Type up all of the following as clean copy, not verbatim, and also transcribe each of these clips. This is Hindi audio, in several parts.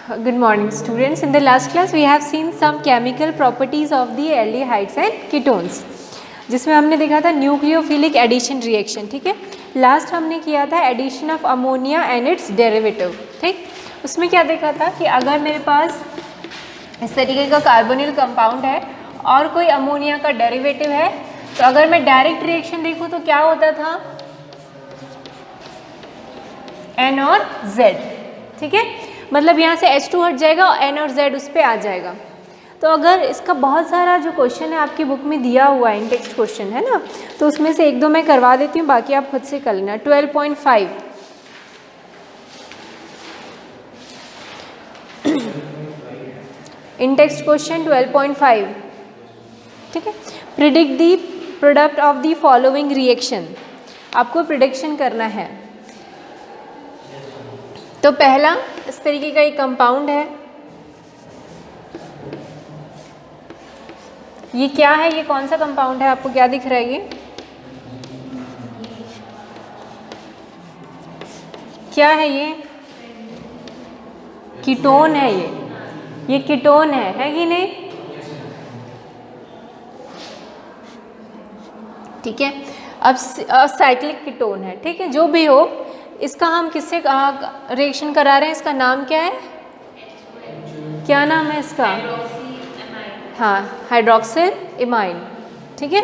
Good morning students. In the last class we have seen some chemical properties of the aldehydes and ketones, जिसमें हमने देखा था न्यूक्लियोफिलिक एडिशन रिएक्शन. ठीक है, लास्ट हमने किया था addition of ammonia and its derivative. ठीक, उसमें क्या देखा था कि अगर मेरे पास इस तरीके का कार्बोनिल कंपाउंड है और कोई अमोनिया का डेरिवेटिव है, तो अगर मैं डायरेक्ट रिएक्शन देखूँ तो क्या होता था, N और Z. ठीक है, मतलब यहाँ से H2 हट जाएगा और N और Z उस पर आ जाएगा. तो अगर इसका बहुत सारा जो क्वेश्चन है आपकी बुक में दिया हुआ है, इन टेक्स्ट क्वेश्चन है ना, तो उसमें से एक दो मैं करवा देती हूँ, बाकी आप खुद से कर लेना. 12.5 इन टेक्स्ट क्वेश्चन 12.5. ठीक है, predict the product of the following reaction. आपको प्रिडिक्शन करना है. तो पहला इस तरीके का एक कंपाउंड है. ये क्या है, ये कौन सा कंपाउंड है, आपको क्या दिख रहा है, ये क्या है, ये कीटोन है. ये कीटोन है कि नहीं. ठीक है, अब साइक्लिक कीटोन है. ठीक है, जो भी हो, इसका हम किससे रिएक्शन करा रहे हैं, इसका नाम क्या है, क्या नाम है इसका, हाँ, हाइड्रोक्सिल इमाइन. ठीक है,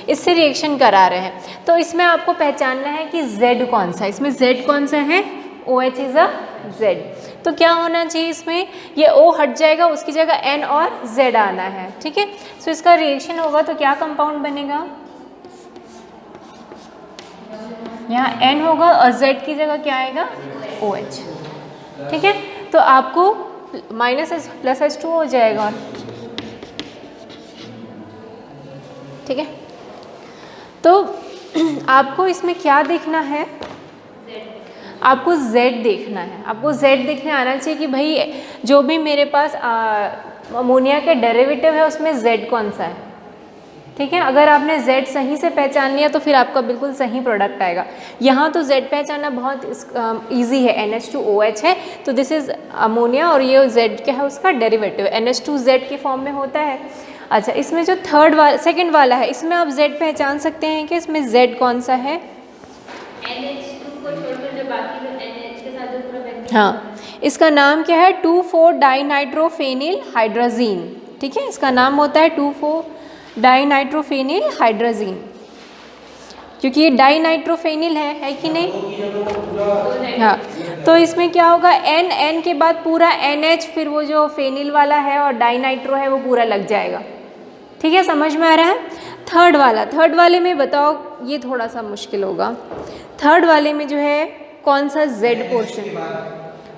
इससे रिएक्शन करा रहे हैं. तो इसमें आपको पहचानना है कि Z कौन सा है, इसमें Z कौन सा है, OH इज अ Z. तो क्या होना चाहिए इसमें, ये O हट जाएगा, उसकी जगह N और Z आना है. ठीक है, सो इसका रिएक्शन होगा तो क्या कंपाउंड बनेगा, यहाँ N होगा और Z की जगह क्या आएगा, OH. ठीक है, तो आपको -H + H2 हो जाएगा. ठीक है, तो आपको इसमें क्या देखना है, आपको Z देखना है. आपको Z देखने आना चाहिए कि भाई जो भी मेरे पास अमोनिया के डेरिवेटिव है उसमें Z कौन सा है. ठीक है, अगर आपने Z सही से पहचान लिया तो फिर आपका बिल्कुल सही प्रोडक्ट आएगा. यहाँ तो Z पहचानना बहुत इजी है, NH2OH है, तो दिस इज़ अमोनिया और ये Z क्या है, उसका डेरिवेटिव NH2Z के फॉर्म में होता है. अच्छा, इसमें जो सेकंड वाला है, इसमें आप Z पहचान सकते हैं कि इसमें Z कौन सा है, NH2 को छोड़कर जो बाकी जो NH के साथ जो पूरा बन, हाँ, इसका नाम क्या है, 2,4-डाइनाइट्रोफेनिल हाइड्राजीन. ठीक है, इसका नाम होता है 2,4-डाइनाइट्रोफेनिल हाइड्राजीन, क्योंकि ये डाइनाइट्रोफेनिल है कि नहीं. हाँ, तो इसमें क्या होगा, N के बाद पूरा NH, फिर वो जो फेनिल वाला है और डाइनाइट्रो है वो पूरा लग जाएगा. ठीक है, समझ में आ रहा है. थर्ड वाले में बताओ, ये थोड़ा सा मुश्किल होगा. थर्ड वाले में जो है कौन सा Z पोर्शन,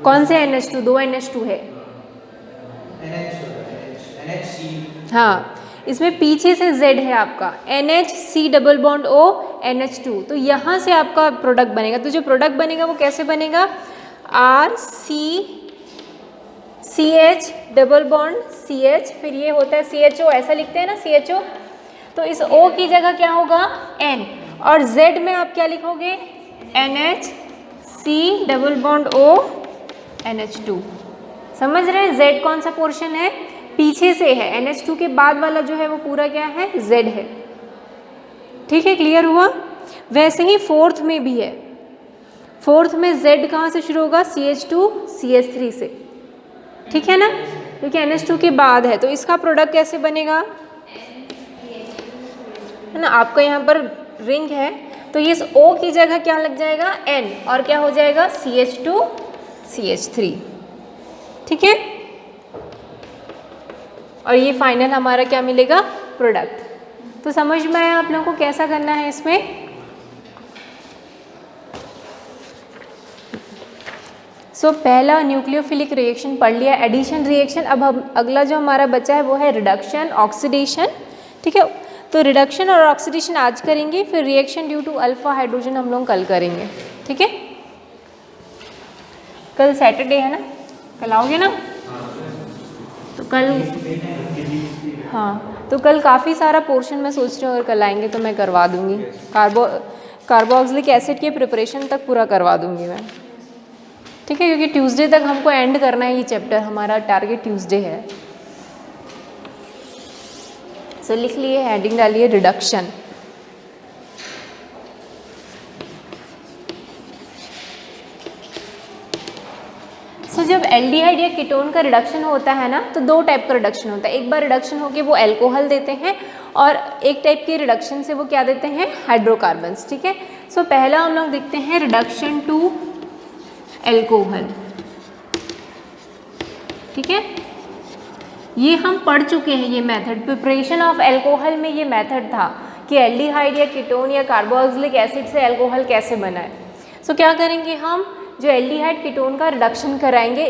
कौन से NH2, 2 NH2 है. हाँ, इसमें पीछे से Z है आपका, NHC double bond O NH2. तो यहाँ से आपका प्रोडक्ट बनेगा. तो जो प्रोडक्ट बनेगा वो कैसे बनेगा, RCCH डबल बॉन्ड CH, फिर ये होता है CHO, ऐसा लिखते हैं ना CHO. तो इस O की जगह क्या होगा, N, और Z में आप क्या लिखोगे, NHC double bond O NH2. समझ रहे हैं, Z कौन सा पोर्शन है, पीछे से है. NH2 के बाद वाला जो है वो पूरा क्या है, Z है. ठीक है, क्लियर हुआ. वैसे ही फोर्थ में भी है. फोर्थ में Z कहाँ से शुरू होगा, CH2 CH3 से. ठीक है ना, क्योंकि NH2 के बाद है. तो इसका प्रोडक्ट कैसे बनेगा, है ना, आपका यहाँ पर रिंग है, तो ये इस O की जगह क्या लग जाएगा, N, और क्या हो जाएगा, CH2 CH3. ठीक है, और ये फाइनल हमारा क्या मिलेगा, प्रोडक्ट. तो समझ में आया आप लोगों को कैसा करना है इसमें. सो पहला न्यूक्लियोफिलिक रिएक्शन पढ़ लिया, एडिशन रिएक्शन. अब हम अगला जो हमारा बचा है वो है रिडक्शन ऑक्सीडेशन. ठीक है, तो रिडक्शन और ऑक्सीडेशन आज करेंगे, फिर reaction due to alpha hydrogen हम लोग कल करेंगे. ठीक है, कल सैटरडे है ना, कल आओगे ना, तो कल, हाँ, तो कल काफ़ी सारा पोर्शन मैं सोच रही हूँ अगर कल आएंगे तो मैं करवा दूँगी. कार्बोक्सिलिक एसिड के प्रिपरेशन तक पूरा करवा दूँगी मैं. ठीक है, क्योंकि ट्यूसडे तक हमको एंड करना है ये चैप्टर, हमारा टारगेट ट्यूसडे है। सो लिख लिए, हेडिंग डालिए रिडक्शन। सो जब एल्डिहाइड या कीटोन का रिडक्शन होता है ना, तो दो टाइप का रिडक्शन होता है। एक बार रिडक्शन होके वो अल्कोहल देते हैं, और एक टाइप के रिडक्शन से वो क्या देते हैं, हाइड्रोकार्बन्स। ठीक है, सो पहला हम लोग देखते हैं रिडक्शन टू अल्कोहल। ठीक है, ये हम पढ़ चुके हैं, ये मेथड प्रिपरेशन ऑफ अल्कोहल में ये मेथड था कि एल्डिहाइड या कीटोन या कार्बोक्सिलिक एसिड से अल्कोहल कैसे बनाए। सो क्या करेंगे हम, जो एल्डिहाइड कीटोन का रिडक्शन कराएंगे,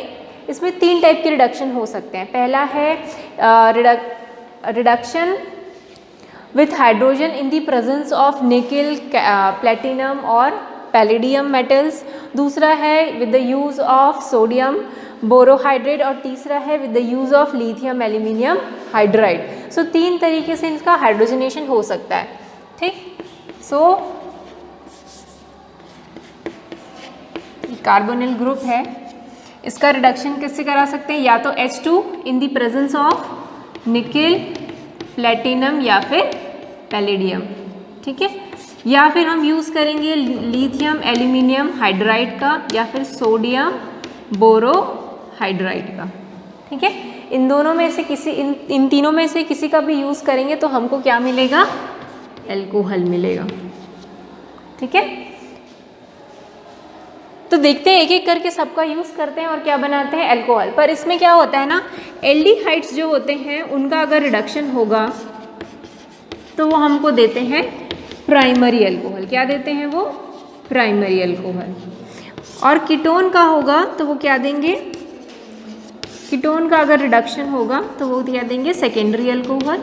इसमें 3 टाइप के रिडक्शन हो सकते हैं। पहला है reduction with hydrogen in the presence of nickel, platinum और पैलेडियम मेटल्स। दूसरा है with the use of sodium borohydrate, और तीसरा है with the use of lithium aluminium hydride. So 3 तरीके से इसका हाइड्रोजनेशन हो सकता है। ठीक, सो कार्बोनिल ग्रुप है, इसका रिडक्शन किससे करा सकते हैं, या तो H2 in the presence of nickel, platinum या फिर पैलेडियम। ठीक है, या फिर हम यूज़ करेंगे लिथियम एल्यूमिनियम हाइड्राइड का, या फिर सोडियम बोरोहाइड्राइड का। ठीक है, इन दोनों में से किसी, इन तीनों में से किसी का भी यूज़ करेंगे तो हमको क्या मिलेगा, अल्कोहल मिलेगा। ठीक है, तो देखते हैं एक एक करके सबका यूज़ करते हैं और क्या बनाते हैं, अल्कोहल। पर इसमें क्या होता है ना, एल्डिहाइड्स जो होते हैं उनका अगर रिडक्शन होगा तो वो हमको देते हैं प्राइमरी अल्कोहल। क्या देते हैं वो, प्राइमरी अल्कोहल। और कीटोन का होगा तो वो क्या देंगे, कीटोन का अगर रिडक्शन होगा तो वो क्या देंगे, सेकेंडरी अल्कोहल।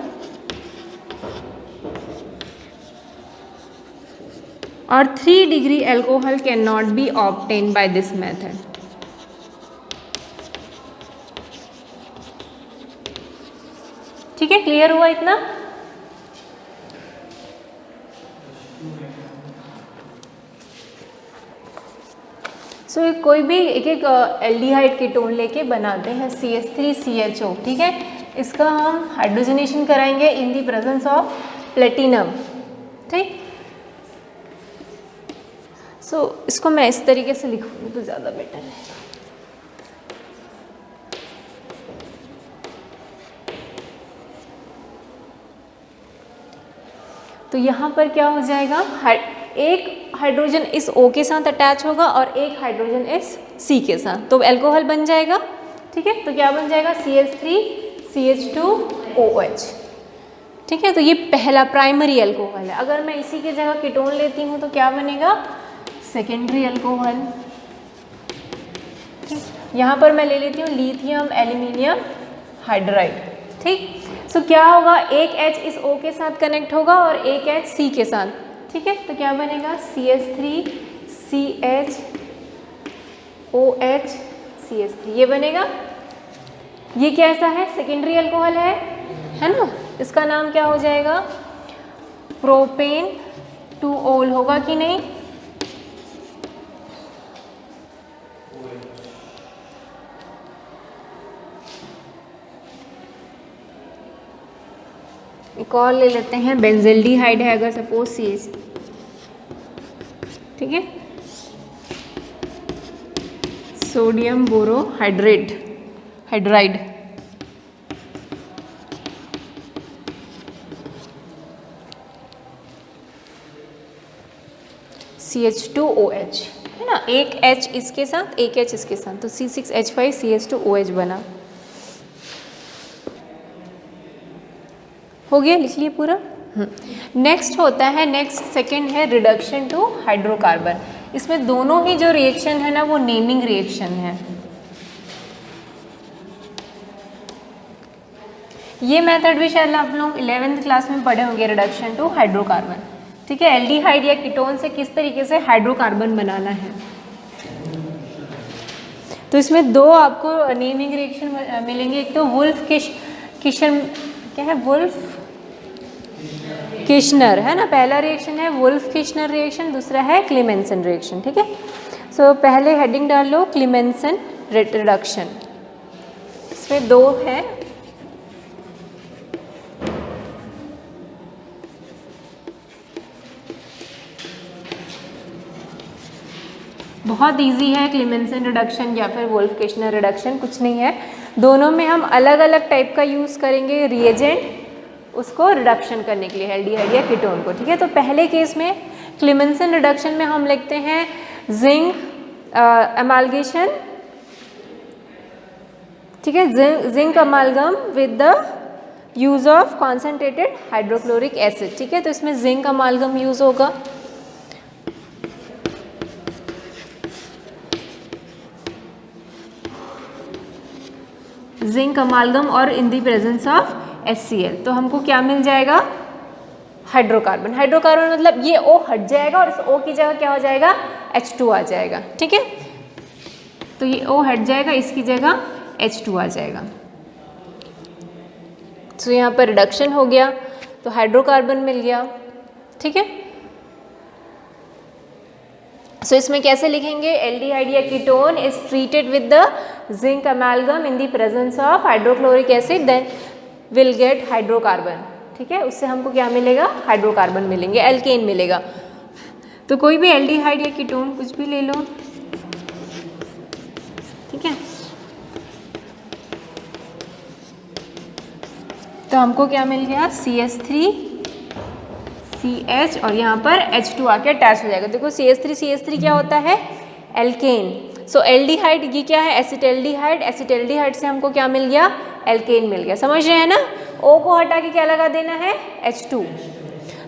और 3 degree alcohol can not be obtain by this method. ठीक है, क्लियर हुआ इतना। सो कोई भी एक एक एल्डिहाइड कीटोन लेके बनाते हैं CH3CHO। ठीक है, इसका हम हाइड्रोजनेशन कराएंगे इन दी प्रेजेंस ऑफ प्लेटिनम। ठीक, सो इसको मैं इस तरीके से लिखूंगी तो ज़्यादा बेटर है। तो यहाँ पर क्या हो जाएगा, एक हाइड्रोजन इस O के साथ अटैच होगा और एक हाइड्रोजन इस C के साथ, तो अल्कोहल बन जाएगा। ठीक है, तो क्या बन जाएगा, CH3CH2OH। ठीक है, तो ये पहला प्राइमरी अल्कोहल है। अगर मैं इसी की जगह कीटोन लेती हूँ तो क्या बनेगा, सेकेंडरी अल्कोहल। यहाँ पर मैं ले लेती हूँ लिथियम एल्यूमिनियम हाइड्राइड। ठीक, सो क्या होगा, एक H इस O के साथ कनेक्ट होगा और एक H C के साथ। ठीक है, तो क्या बनेगा, CH3CHOH CH3, ये बनेगा। ये कैसा है, सेकेंडरी अल्कोहल है ना, इसका नाम क्या हो जाएगा, प्रोपेन 2-ओल होगा कि नहीं। एक और ले लेते हैं, बेंजल्डिहाइड है अगर सपोज CH। ठीक है, सोडियम बोरोहाइड्रेट हाइड्राइड। CH2OH है ना, एक H इसके साथ एक H इसके साथ, तो C6H5CH2OH बना। हो गया, लिख लिए पूरा। नेक्स्ट होता है, नेक्स्ट सेकंड है रिडक्शन टू हाइड्रोकार्बन। इसमें दोनों ही जो रिएक्शन है ना वो नेमिंग रिएक्शन है। ये मेथड भी शायद आप लोग 11th क्लास में पढ़े होंगे, रिडक्शन टू हाइड्रोकार्बन। ठीक है, एल्डिहाइड या कीटोन से किस तरीके से हाइड्रोकार्बन बनाना है। तो इसमें दो आपको नेमिंग रिएक्शन मिलेंगे, एक तो वुल्फ किशन क्या है, वुल्फ किश्नर है ना, पहला रिएक्शन है वुल्फ किश्नर रिएक्शन, दूसरा है क्लेमेंसन रिएक्शन। ठीक है, सो पहले हेडिंग डाल लो क्लीमेंसन रिडक्शन, इसमें 2 है। बहुत इजी है क्लीमेंसन रिडक्शन या फिर वोल्फ-किश्नर रिडक्शन, कुछ नहीं है। दोनों में हम अलग अलग टाइप का यूज़ करेंगे रिएजेंट उसको रिडक्शन करने के लिए, एल्डिहाइड या कीटोन को, ठीक है। तो पहले केस में क्लीमेंसन रिडक्शन में हम लिखते हैं जिंक अमालगेशन, ठीक है, zinc अमालगम with the use of concentrated hydrochloric acid, ठीक है। तो इसमें जिंक अमालगम यूज होगा। जिंक अमालगम और इन दी प्रेजेंस ऑफ HCl, तो हमको क्या मिल जाएगा, हाइड्रोकार्बन। हाइड्रोकार्बन मतलब ये O हट जाएगा और इस O की जगह क्या हो जाएगा, H2 आ जाएगा, ठीक है। तो ये O हट जाएगा, इसकी जगह H2 आ जाएगा। तो यहाँ पर रिडक्शन हो गया, तो हाइड्रोकार्बन मिल गया, ठीक है। सो इसमें कैसे लिखेंगे, एल्डिहाइड या ketone is treated with the zinc amalgam in the presence of hydrochloric acid, then will get hydrocarbon, ठीक है। उससे हमको क्या मिलेगा, हाइड्रोकार्बन मिलेंगे, एल्केन मिलेगा। तो कोई भी एल्डिहाइड या कीटोन कुछ भी ले लो, ठीक है। तो हमको क्या मिल गया, CH3CH और यहाँ पर H2 आके अटैच हो जाएगा। देखो CH3 क्या होता है, एल्केन। सो एल्डिहाइड ये क्या है, एसिटल्डिहाइड। एसिटल्डिहाइड से हमको क्या मिल गया, एल्केन मिल गया। समझ रहे हैं ना, O को हटा के क्या लगा देना है, H2।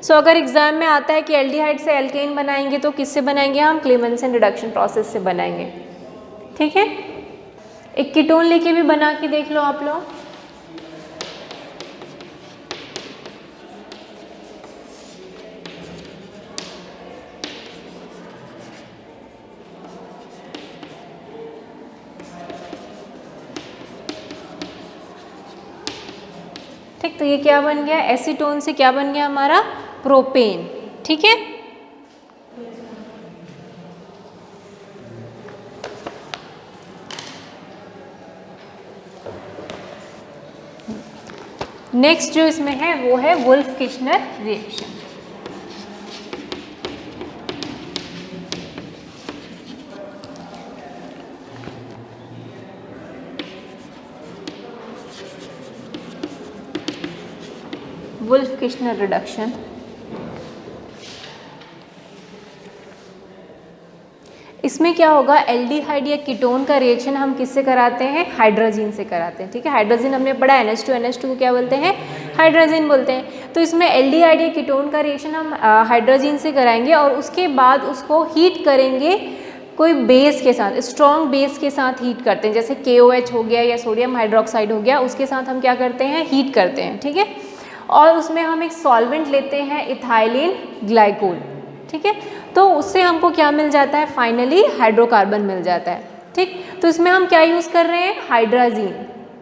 सो अगर एग्जाम में आता है कि एल्डिहाइड से एल्केन बनाएंगे तो किससे बनाएंगे हम, क्लीमेंसन रिडक्शन प्रोसेस से बनाएंगे, ठीक है। एक कीटोन लेके भी बना के देख लो आप लोग। ठीक, तो ये क्या बन गया, एसीटोन से क्या बन गया हमारा, प्रोपेन, ठीक है। नेक्स्ट जो इसमें है वो है वोल्फ-किश्नर रिएक्शन। वोल्फ-किश्नर रिडक्शन, इसमें क्या होगा, एल्डिहाइड या कीटोन का रिएक्शन हम किससे कराते हैं, हाइड्रोजन से कराते हैं, ठीक है। हाइड्रोजन हमने पढ़ा NH2 को क्या बोलते हैं, हाइड्रोजन बोलते हैं। तो इसमें एल्डिहाइड या कीटोन का रिएक्शन हम हाइड्रोजन से कराएंगे और उसके बाद उसको हीट करेंगे कोई बेस के साथ, स्ट्रॉन्ग बेस के साथ हीट करते हैं, जैसे KOH हो गया या सोडियम हाइड्रोक्साइड हो गया, उसके साथ हम क्या करते हैं, हीट करते हैं, ठीक है। और उसमें हम एक सॉल्वेंट लेते हैं इथाइलिन ग्लाइकोल, ठीक है। तो उससे हमको क्या मिल जाता है, फाइनली हाइड्रोकार्बन मिल जाता है, ठीक। तो इसमें हम क्या यूज़ कर रहे हैं, हाइड्राजीन,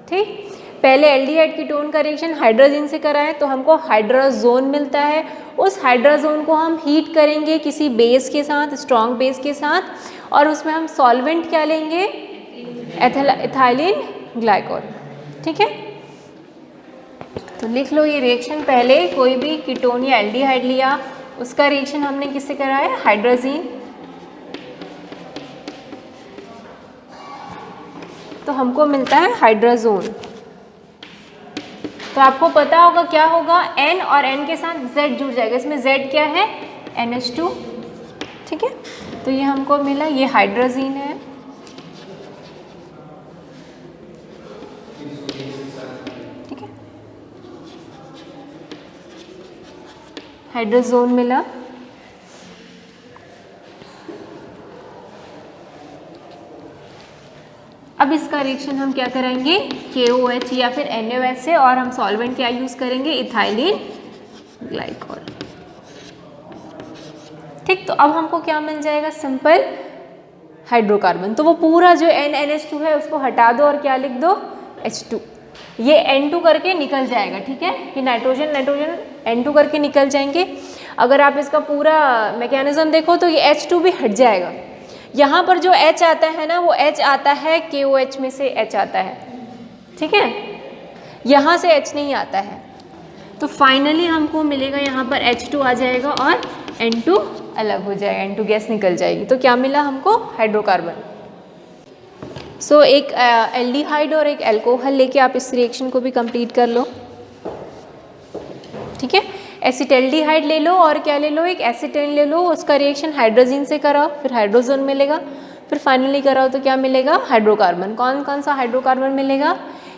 ठीक। पहले एल्डिहाइड कीटोन का रिएक्शन हाइड्रोजन से कराएं तो हमको हाइड्राजोन मिलता है। उस हाइड्राजोन को हम हीट करेंगे किसी बेस के साथ, स्ट्रॉन्ग बेस के साथ, और उसमें हम सॉल्वेंट क्या लेंगे, इथाइलिन ग्लाइकोल, ठीक है। तो लिख लो ये रिएक्शन, पहले कोई भी कीटोन या एल्डिहाइड लिया, उसका रिएक्शन हमने किससे कराया, हाइड्रोजन। तो हमको मिलता है हाइड्राजोन। तो आपको पता होगा क्या होगा, N और N के साथ Z जुड़ जाएगा। इसमें Z क्या है, NH2, ठीक है। तो ये हमको मिला, ये हाइड्रोजन है, ठीक है, हाइड्रोजोन मिला। अब इसका रिएक्शन हम क्या कराएंगे, KOH या फिर NaOH से, और हम सॉल्वेंट क्या यूज़ करेंगे, इथाइलिन ग्लाइकोल, ठीक। तो अब हमको क्या मिल जाएगा, सिंपल हाइड्रोकार्बन। तो वो पूरा जो NH2 है उसको हटा दो और क्या लिख दो, H2। ये N2 करके निकल जाएगा, ठीक है। ये नाइट्रोजन N2 करके निकल जाएंगे। अगर आप इसका पूरा मैकेनिज्म देखो तो ये H2 भी हट जाएगा। यहाँ पर जो H आता है ना, वो H आता है KOH में से H आता है, ठीक है, यहाँ से H नहीं आता है। तो फाइनली हमको मिलेगा यहाँ पर H2 आ जाएगा और N2 अलग हो जाएगा, N2 गैस निकल जाएगी। तो क्या मिला हमको? हाइड्रोकार्बन। सो एक एल्डिहाइड और एक एल्कोहल लेके आप इस रिएक्शन को भी कंप्लीट कर लो, ठीक है। एसिटल्डिहाइड ले लो और क्या ले लो, एक एसीटेन ले लो, उसका रिएक्शन हाइड्रोजन से कराओ, फिर हाइड्रोजन मिलेगा, फिर फाइनली कराओ तो क्या मिलेगा? हाइड्रोकार्बन। कौन कौन सा हाइड्रोकार्बन मिलेगा?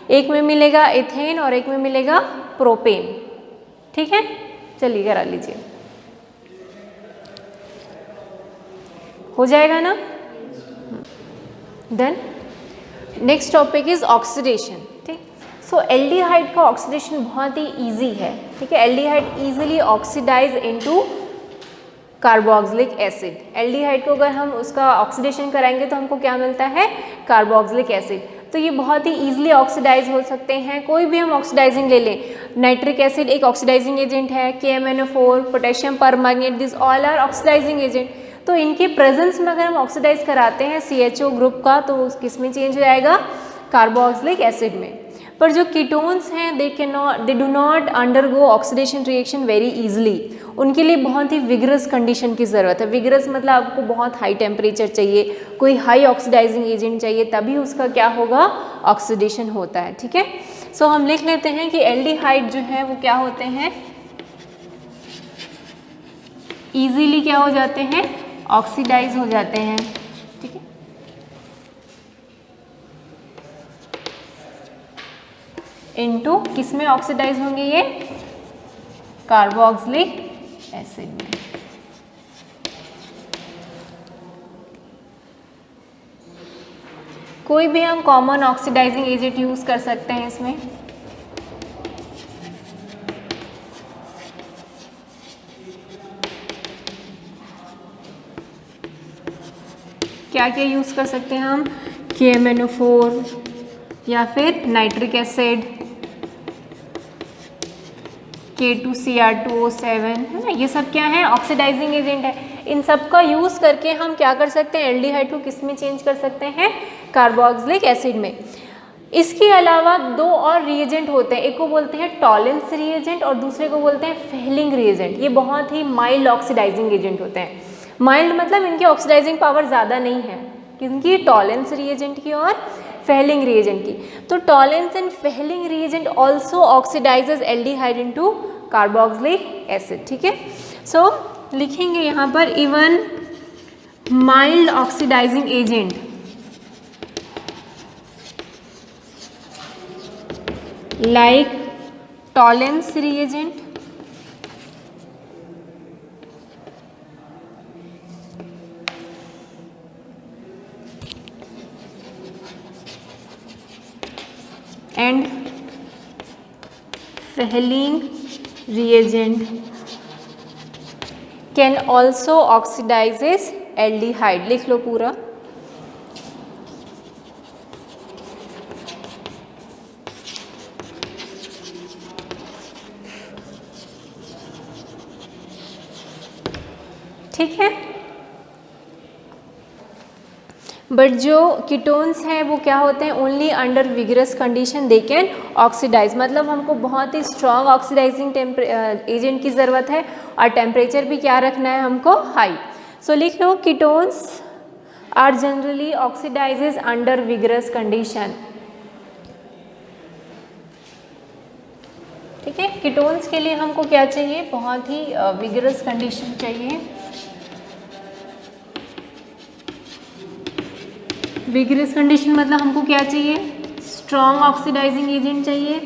एक में मिलेगा एथेन और एक में मिलेगा प्रोपेन, ठीक है। चलिए करा लीजिए, हो जाएगा ना। Then next topic is oxidation, ठीक। सो एल्डिहाइड का ऑक्सीडेशन बहुत ही इजी है, ठीक है। Aldehyde easily oxidise into carboxylic acid. Aldehyde को अगर हम उसका ऑक्सीडेशन कराएंगे तो हमको क्या मिलता है? Carboxylic acid. तो ये बहुत ही ईजिली ऑक्सीडाइज हो सकते हैं। कोई भी हम ऑक्सीडाइजिंग ले लें, नाइट्रिक एसिड एक ऑक्सीडाइजिंग एजेंट है, KMnO4, potassium permanganate, this all are oxidising agent. तो इनके प्रेजेंस में अगर हम ऑक्सीडाइज कराते हैं CHO ग्रुप का, तो किस में चेंज हो जाएगा? कार्बोक्सिलिक एसिड में। पर जो कीटोन्स हैं दे do not undergo oxidation reaction very easily. उनके लिए बहुत ही विगरस कंडीशन की ज़रूरत है। विगरस मतलब आपको बहुत हाई टेम्परेचर चाहिए, कोई हाई ऑक्सीडाइजिंग एजेंट चाहिए, तभी उसका क्या होगा? ऑक्सीडेशन होता है, ठीक है। सो हम लिख लेते हैं कि एल्डिहाइड जो है वो क्या होते हैं? इजीली क्या हो जाते हैं? ऑक्सीडाइज हो जाते हैं, ठीक है। इनटू किस में ऑक्सीडाइज होंगे ये? कार्बोक्सिलिक एसिड में। कोई भी हम कॉमन ऑक्सीडाइजिंग एजेंट यूज कर सकते हैं इसमें। क्या क्या यूज कर सकते हैं हम? KMnO4 या फिर नाइट्रिक एसिड, K2Cr2O7, है ना, ये सब क्या है? ऑक्सीडाइजिंग एजेंट है। इन सब का यूज़ करके हम क्या कर सकते हैं? एल्डिहाइड को किस में चेंज कर सकते हैं? कार्बोक्सिलिक एसिड में। इसके अलावा दो और रिएजेंट होते हैं, एक को बोलते हैं टॉलेंस रिएजेंट और दूसरे को बोलते हैं फेहलिंग रिएजेंट। ये बहुत ही माइल्ड ऑक्सीडाइजिंग एजेंट होते हैं। माइल्ड मतलब इनकी ऑक्सीडाइजिंग पावर ज़्यादा नहीं है, किनकी? टॉलेंस रिएजेंट की और फेहलिंग रिएजेंट की। तो Tollens and Fehling reagent also oxidises aldehyde into carboxylic acid, ठीक है। सो लिखेंगे यहाँ पर even mild oxidising agent like tollens reagent and Fehlingh reagent can also oxidizes aldehyde। लिख लो पूरा। ठीक है। बट जो कीटोन्स हैं वो क्या होते हैं? Only under vigorous condition they can oxidise. मतलब हमको बहुत ही स्ट्रॉन्ग ऑक्सीडाइजिंग एजेंट की ज़रूरत है और टेम्परेचर भी क्या रखना है हमको? हाई। सो लिख लो ketones are generally oxidises under vigorous condition. ठीक है। कीटोन्स के लिए हमको क्या चाहिए? बहुत ही विगरस कंडीशन चाहिए। विगरस कंडीशन मतलब हमको क्या चाहिए? स्ट्रॉन्ग ऑक्सीडाइजिंग एजेंट चाहिए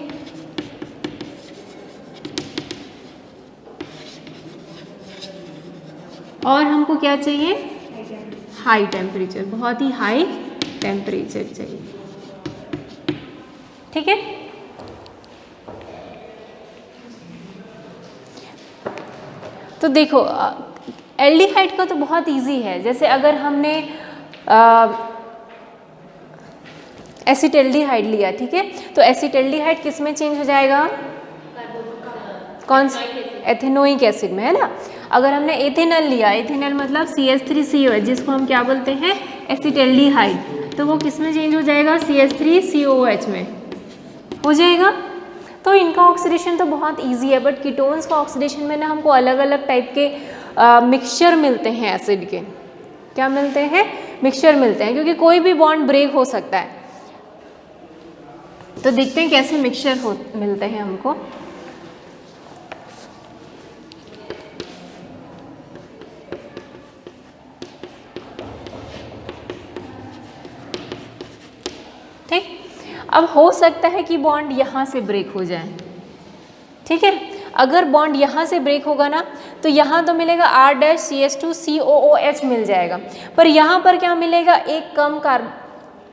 और हमको क्या चाहिए? हाई टेम्परेचर, बहुत ही हाई टेम्परेचर चाहिए। ठीक है। तो देखो एल्डिहाइड का तो बहुत इजी है। जैसे अगर हमने एसिटल्डिहाइड लिया, ठीक है, तो एसिटल्डिहाइड किस में चेंज हो जाएगा? कौन सा? एथेनोइक एसिड में, है ना। अगर हमने एथेनॉल लिया, एथेनॉल मतलब CH3COH जिसको हम क्या बोलते हैं एसिटल्डिहाइड, तो वो किस में चेंज हो जाएगा CH3COOH में हो जाएगा। तो इनका ऑक्सीडेशन तो बहुत इजी है, बट कीटोन्स का ऑक्सीडेशन में ना हमको अलग अलग टाइप के मिक्सचर मिलते हैं एसिड के। क्या मिलते हैं? मिक्सचर मिलते हैं, क्योंकि कोई भी बॉन्ड ब्रेक हो सकता है। तो देखते हैं कैसे मिक्सचर मिलते हैं हमको। ठीक, अब हो सकता है कि बॉन्ड यहाँ से ब्रेक हो जाए। ठीक है, अगर बॉन्ड यहाँ से ब्रेक होगा ना तो यहाँ तो मिलेगा R-CH2COOH मिल जाएगा, पर यहाँ पर क्या मिलेगा? एक कम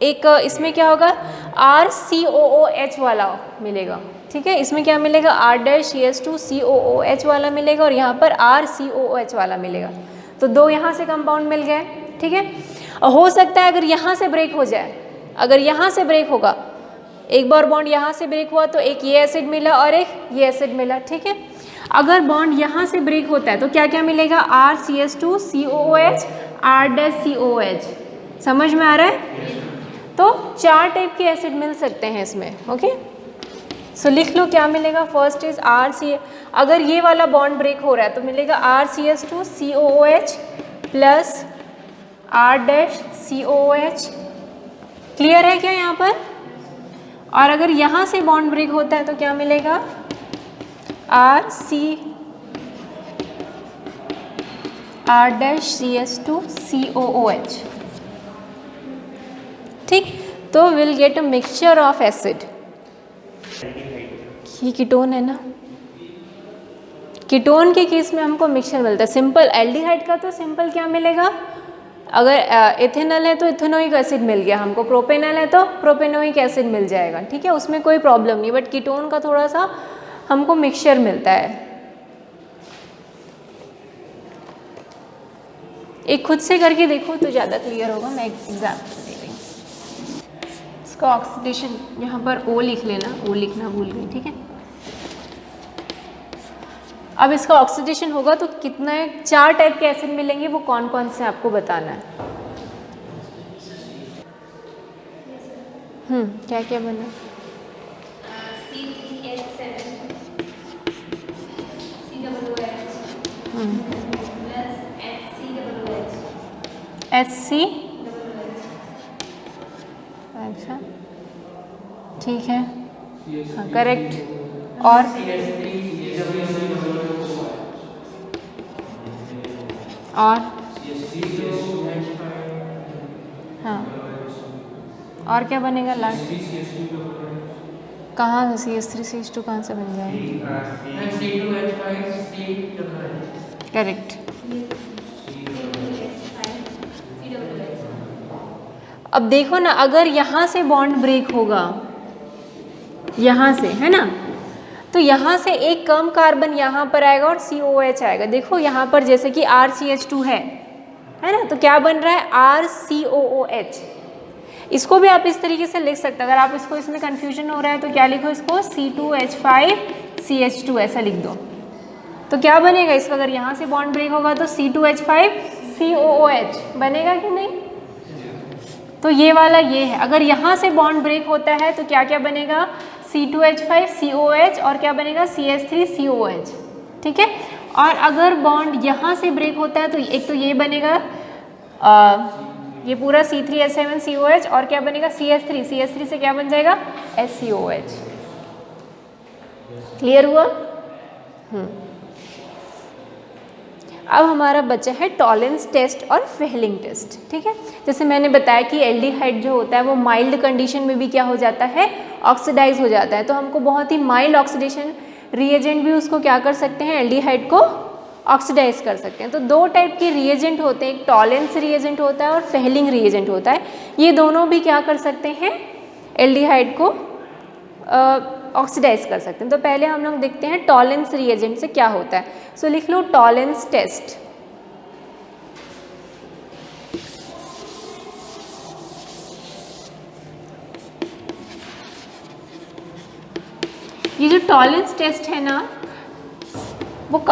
एक इसमें क्या होगा RCOOH वाला मिलेगा। ठीक है, इसमें क्या मिलेगा R-CH2COOH वाला मिलेगा और यहाँ पर RCOOH वाला मिलेगा। तो दो यहाँ से कंपाउंड मिल गए। ठीक है, और हो सकता है अगर यहाँ से ब्रेक हो जाए, अगर यहाँ से ब्रेक होगा, एक बार बॉन्ड यहाँ से ब्रेक हुआ तो एक ये एसिड मिला और एक ये एसिड मिला। ठीक है, अगर बॉन्ड यहाँ से ब्रेक होता है तो क्या क्या मिलेगा? RCH2COOH, R-COOH। समझ में आ रहा है? तो 4 टाइप के एसिड मिल सकते हैं इसमें। ओके, सो लिख लो क्या मिलेगा। फर्स्ट इज RC, अगर ये वाला बॉन्ड ब्रेक हो रहा है तो मिलेगा RCH2COOH प्लस R-COOH। क्लियर है क्या यहाँ पर? और अगर यहाँ से बॉन्ड ब्रेक होता है तो क्या मिलेगा? R-CH2COOH। ठीक, तो will get a mixture of acid. ये कीटोन है ना, कीटोन के केस में हमको मिक्सचर मिलता है। सिंपल एल्डिहाइड का तो सिंपल क्या मिलेगा? अगर एथेनॉल है तो इथेनोइक एसिड मिल गया हमको, प्रोपेनॉल है तो प्रोपेनोइक एसिड मिल जाएगा। ठीक है, उसमें कोई प्रॉब्लम नहीं, बट कीटोन का थोड़ा सा हमको मिक्सचर मिलता है। एक खुद से करके देखो तो ज़्यादा क्लियर होगा। मैं एग्जाम्पल दे रही हूँ। इसका ऑक्सीडेशन यहाँ पर O लिख लेना, O लिखना भूल गई। ठीक है, अब इसका ऑक्सीडेशन होगा तो कितना है? 4 टाइप के एसिड मिलेंगे, वो कौन कौन से आपको बताना है। क्या क्या बना? C3H7 COOH plus HCOOH। HC, अच्छा ठीक है, हाँ करेक्ट। और हाँ, और क्या बनेगा लास्ट? कहाँ से CH3CH2 कहाँ से बन जाएगा? करेक्ट। अब देखो ना, अगर यहाँ से बॉन्ड ब्रेक होगा, यहाँ से है ना, तो यहाँ से एक कम कार्बन यहाँ पर आएगा और COOH आएगा। देखो यहाँ पर जैसे कि RCH2 है ना, तो क्या बन रहा है RCOOH। इसको भी आप इस तरीके से लिख सकते हैं। अगर आप इसको इसमें कन्फ्यूजन हो रहा है तो क्या लिखो, इसको C2H5CH2 ऐसा लिख दो। तो क्या बनेगा इसका? अगर यहाँ से बॉन्ड ब्रेक होगा तो C2H5COOH बनेगा कि नहीं? तो ये वाला ये है। अगर यहाँ से बॉन्ड ब्रेक होता है तो क्या क्या बनेगा? C2H5COOH और क्या बनेगा? CH3COOH। ठीक है, और अगर बॉन्ड यहाँ से ब्रेक होता है तो एक तो ये बनेगा ये पूरा C3H7COH और क्या बनेगा? CH3, CH3 से क्या बन जाएगा? SCOH। क्लियर हुआ? अब हमारा बचा है टॉलेंस टेस्ट और फेहलिंग टेस्ट। ठीक है, जैसे मैंने बताया कि एल्डिहाइड जो होता है वो माइल्ड कंडीशन में भी क्या हो जाता है? ऑक्सीडाइज हो जाता है। तो हमको बहुत ही माइल्ड ऑक्सीडेशन रिएजेंट भी उसको क्या कर सकते हैं? एल्डिहाइड को ऑक्सीडाइज कर सकते हैं। तो 2 टाइप के रिएजेंट होते हैं, एक टॉलेंस रिएजेंट होता है और फेहलिंग रिएजेंट होता है। ये दोनों भी क्या कर सकते हैं? एल्डिहाइड को ऑक्सीडाइज कर सकते हैं। तो पहले हम लोग देखते हैं टॉलेंस रिएजेंट से क्या होता है। सो लिख लो टॉलेंस टेस्ट। ये जो टॉलेंस टेस्ट है ना, वो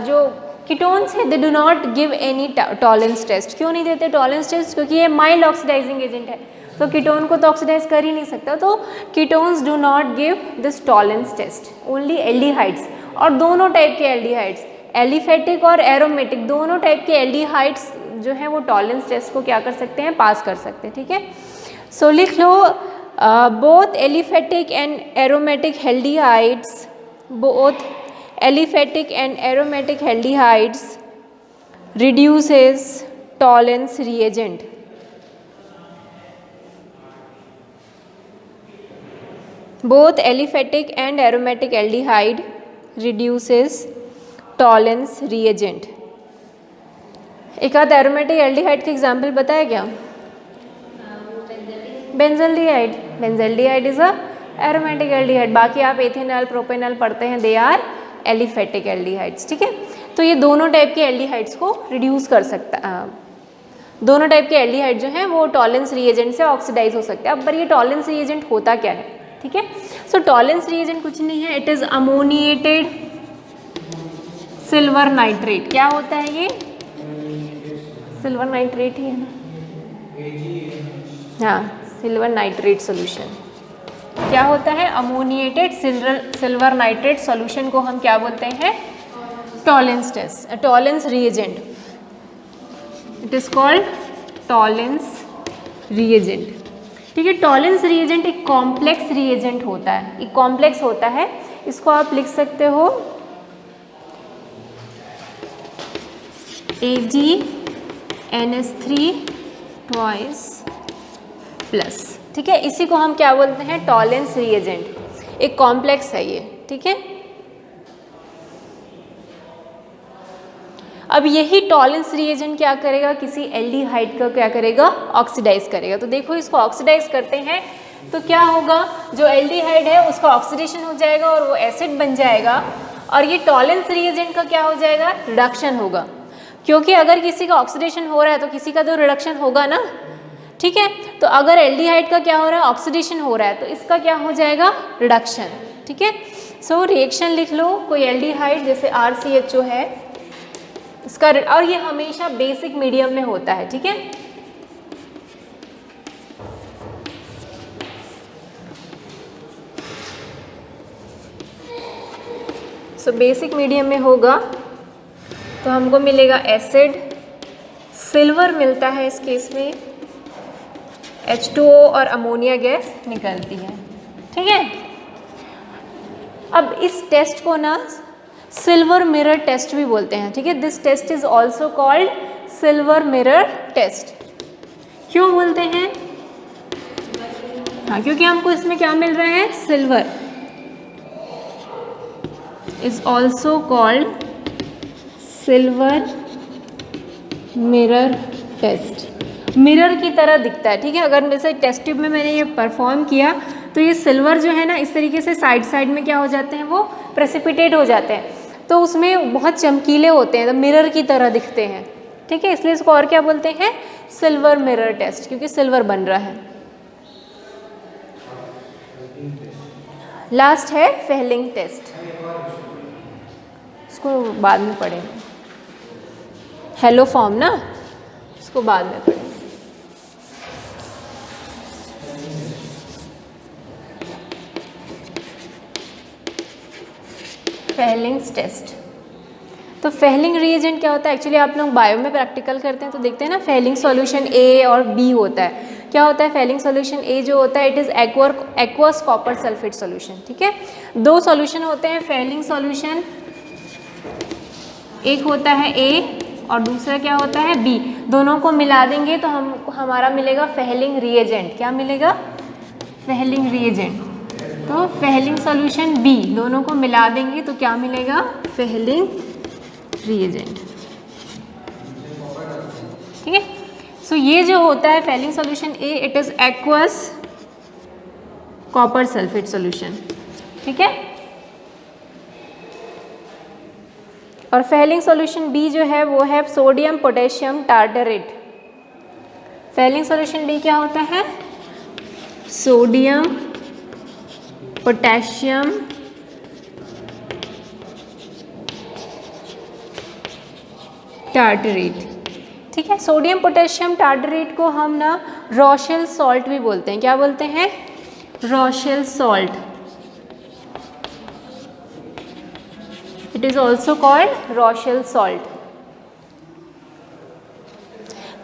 जो कीटोन्स है they do not give any Tollens test. क्यों नहीं देते टॉलरेंस टेस्ट? क्योंकि ये माइल्ड ऑक्सीडाइजिंग एजेंट है, तो कीटोन को तो ऑक्सीडाइज कर ही नहीं सकता, तो ketones do not give this Tollens test. Only aldehydes, और दोनों टाइप के एल्डिहाइड्स, एलिफेटिक और एरोमेटिक, दोनों टाइप के एल्डिहाइड्स जो है वो टॉलरेंस टेस्ट को क्या कर सकते हैं, पास कर सकते हैं। ठीक है, सो लिख लो both aliphatic and aromatic aldehydes, both aliphatic and aromatic aldehydes reduces tolerance reagent. Both aliphatic and aromatic aldehyde reduces tolerance reagent. एक आध एरोमेटिक एल्डिहाइड के एग्जाम्पल बताया क्या? Benzaldehyde, benzaldehyde is a aromatic aldehyde. बाकी आप एथेनॉल प्रोपेनॉल पढ़ते हैं, दे आर एलिफेटिक एल्डिहाइड्स। ठीक है, तो ये दोनों टाइप के एल्डिहाइड्स को रिड्यूस कर सकता है, दोनों टाइप के एल्डिहाइड जो हैं वो टॉलरेंस रिएजेंट से ऑक्सीडाइज हो सकते हैं। अब पर ये टॉलरेंस रिएजेंट होता क्या है? ठीक है, सो टॉलरेंस रिएजेंट कुछ नहीं है, it is ammoniated silver nitrate. क्या होता है ये? सिल्वर नाइट्रेट ही है ना, हाँ, सिल्वर नाइट्रेट सोल्यूशन। क्या होता है? अमोनिएटेड सिल्वर नाइट्रेट सॉल्यूशन को हम क्या बोलते हैं? Tollens test, Tollens reagent. It is called Tollens reagent. ठीक है, टॉलरेंस रिएजेंट एक कॉम्प्लेक्स रिएजेंट होता है, एक कॉम्प्लेक्स होता है, इसको आप लिख सकते हो AgNH3 ट्वाइस प्लस। ठीक है, इसी को हम क्या बोलते हैं? टॉलरेंस रिएजेंट, एक कॉम्प्लेक्स है ये। ठीक है, अब यही टॉलरेंस रिएजेंट क्या करेगा? किसी एल्डिहाइड का क्या करेगा? ऑक्सीडाइज करेगा। तो देखो इसको ऑक्सीडाइज करते हैं तो क्या होगा? जो एल्डिहाइड है उसका ऑक्सीडेशन हो जाएगा और वो एसिड बन जाएगा, और ये टॉलरेंस रिएजेंट का क्या हो जाएगा? रिडक्शन होगा, क्योंकि अगर किसी का ऑक्सीडेशन हो रहा है तो किसी का तो रिडक्शन होगा ना। ठीक है, तो अगर एल्डिहाइड का क्या हो रहा है? ऑक्सीडेशन हो रहा है, तो इसका क्या हो जाएगा? रिडक्शन। ठीक है, सो रिएक्शन लिख लो, कोई एल्डिहाइड जैसे RCHO है इसका, और ये हमेशा बेसिक मीडियम में होता है। ठीक है, सो बेसिक मीडियम में होगा तो हमको मिलेगा एसिड, सिल्वर मिलता है इस केस में, H2O और अमोनिया गैस निकलती है। ठीक है, अब इस टेस्ट को ना सिल्वर मिरर टेस्ट भी बोलते हैं। ठीक है, this test is also called silver mirror test. क्यों बोलते हैं? हाँ, क्योंकि हमको इसमें क्या मिल रहा है? Silver is also called silver mirror test. Mirror की तरह दिखता है। ठीक है, अगर जैसे टेस्ट ट्यूब में मैंने ये परफॉर्म किया तो ये सिल्वर जो है ना इस तरीके से साइड साइड में क्या हो जाते हैं? वो प्रेसिपिटेट हो जाते हैं, तो उसमें बहुत चमकीले होते हैं, तो मिरर की तरह दिखते हैं। ठीक है, इसलिए इसको और क्या बोलते हैं? सिल्वर मिरर टेस्ट, क्योंकि सिल्वर बन रहा है। लास्ट है फेहलिंग टेस्ट, इसको बाद में पढ़ेंगे। हेलो फॉर्म ना, इसको बाद में पढ़ेंगे। फेहलिंग्स टेस्ट। तो फेहलिंग रिएजेंट क्या होता है? एक्चुअली आप लोग बायो में प्रैक्टिकल करते हैं तो देखते हैं ना, फेहलिंग सॉल्यूशन A और B होता है। क्या होता है फेहलिंग सॉल्यूशन? A जो होता है it is aqueous copper sulphate solution. ठीक है, दो सॉल्यूशन होते हैं फेहलिंग सॉल्यूशन, एक होता है A और दूसरा क्या होता है? B। दोनों को मिला देंगे तो हमारा मिलेगा फेहलिंग रिएजेंट। क्या मिलेगा? Fehling reagent. तो फेहलिंग सॉल्यूशन B, दोनों को मिला देंगे तो क्या मिलेगा? Fehling reagent. ठीक है, सो ये जो होता है Fehling solution A, it is aqueous copper sulphate solution. ठीक है, और फेहलिंग सॉल्यूशन B जो है वो है sodium potassium tartrate. Fehling solution B क्या होता है? Sodium potassium tartrate. ठीक है, सोडियम पोटेशियम टार्टरेट को हम ना रॉशेल सॉल्ट भी बोलते हैं। क्या बोलते हैं? Rochelle salt. It is also called Rochelle salt.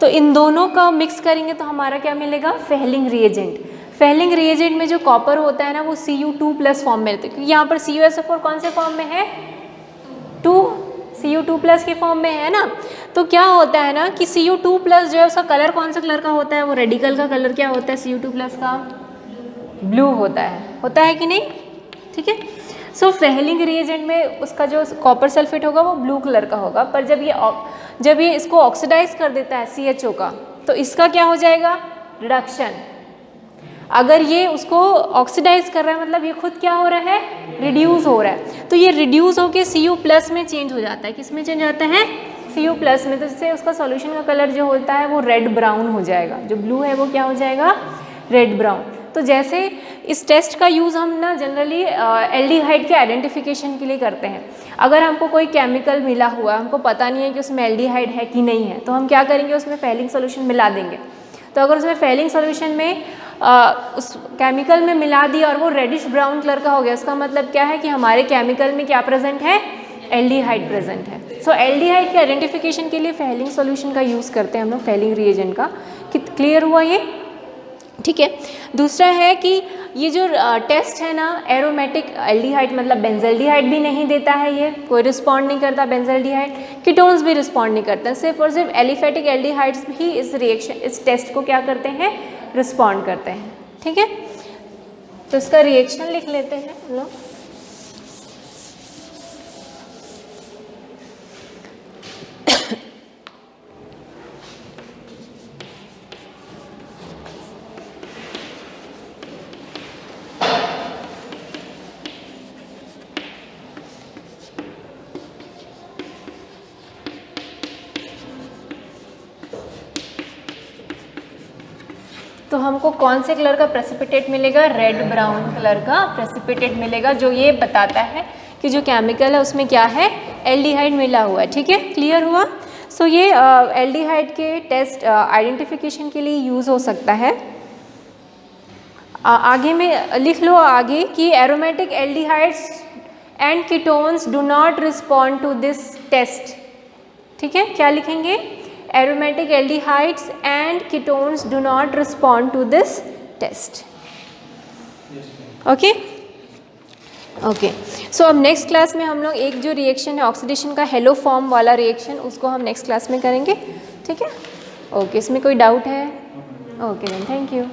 तो इन दोनों का मिक्स करेंगे तो हमारा क्या मिलेगा? Fehling reagent. फेहलिंग रिएजेंट में जो कॉपर होता है ना वो Cu2+ फॉर्म में रहता है, क्योंकि यहाँ पर CuSO4 कौन से फॉर्म में है? 2, Cu2+ के फॉर्म में है ना। तो क्या होता है ना कि Cu2+ जो है उसका कलर कौन सा कलर का होता है? वो रेडिकल का कलर क्या होता है Cu2+ का? ब्लू होता है कि नहीं? ठीक है। सो फेहलिंग रिएजेंट में उसका जो कॉपर सल्फेट होगा वो ब्लू कलर का होगा, पर जब ये इसको ऑक्सीडाइज कर देता है CHO का, तो इसका क्या हो जाएगा? रिडक्शन। अगर ये उसको ऑक्सीडाइज कर रहा है मतलब ये खुद क्या हो रहा है? रिड्यूस हो रहा है। तो ये रिड्यूस होके Cu+ में चेंज हो जाता है। किस में चेंज होता है? Cu+ में। तो जिससे उसका सॉल्यूशन का कलर जो होता है वो रेड ब्राउन हो जाएगा। जो ब्लू है वो क्या हो जाएगा? Red brown. तो जैसे इस टेस्ट का यूज़ हम ना जनरली एल्डिहाइड के आइडेंटिफिकेशन के लिए करते हैं। अगर हमको कोई केमिकल मिला हुआ है, हमको पता नहीं है कि उसमें एल्डिहाइड है कि नहीं है, तो हम क्या करेंगे? उसमें फेहलिंग सॉल्यूशन मिला देंगे। तो अगर उसमें फेहलिंग सॉल्यूशन में उस केमिकल में मिला दिया और वो रेडिश ब्राउन कलर का हो गया, उसका मतलब क्या है कि हमारे केमिकल में क्या प्रेजेंट है? एल्डिहाइड प्रेजेंट है। सो एल्डिहाइड के आइडेंटिफिकेशन के लिए फेहलिंग सॉल्यूशन का यूज़ करते हैं हम लोग, फेहलिंग रिएजेंट का। क्लियर हुआ ये? ठीक है। दूसरा है कि ये जो टेस्ट है ना, एरोमेटिक एल्डिहाइड मतलब बेंजल्डिहाइड भी नहीं देता है, ये कोई रिस्पॉन्ड नहीं करता बेंजल्डिहाइड, कीटोन्स भी रिस्पॉन्ड नहीं करते हैं। सिर्फ और सिर्फ एलिफेटिक एल्डिहाइड्स ही इस टेस्ट को क्या करते हैं? रिस्पॉन्ड करते हैं। ठीक है, तो इसका रिएक्शन लिख लेते हैं हम लोग। तो हमको कौन से कलर का प्रेसिपिटेट मिलेगा? रेड ब्राउन कलर का प्रेसिपिटेट मिलेगा, जो ये बताता है कि जो केमिकल है उसमें क्या है? एल्डिहाइड मिला हुआ है। ठीक है, क्लियर हुआ? सो ये एल्डिहाइड के टेस्ट आइडेंटिफिकेशन के लिए यूज़ हो सकता है। आगे में लिख लो आगे कि aromatic aldehydes and ketones do not respond to this test. ठीक है, क्या लिखेंगे? Aromatic aldehydes and ketones do not respond to this test. Okay okay. So अब नेक्स्ट क्लास में हम लोग एक जो रिएक्शन है ऑक्सीडेशन का, हेलो फॉर्म वाला रिएक्शन, उसको हम नेक्स्ट क्लास में करेंगे। ठीक है, ओके। इसमें कोई डाउट है? Okay then, thank you.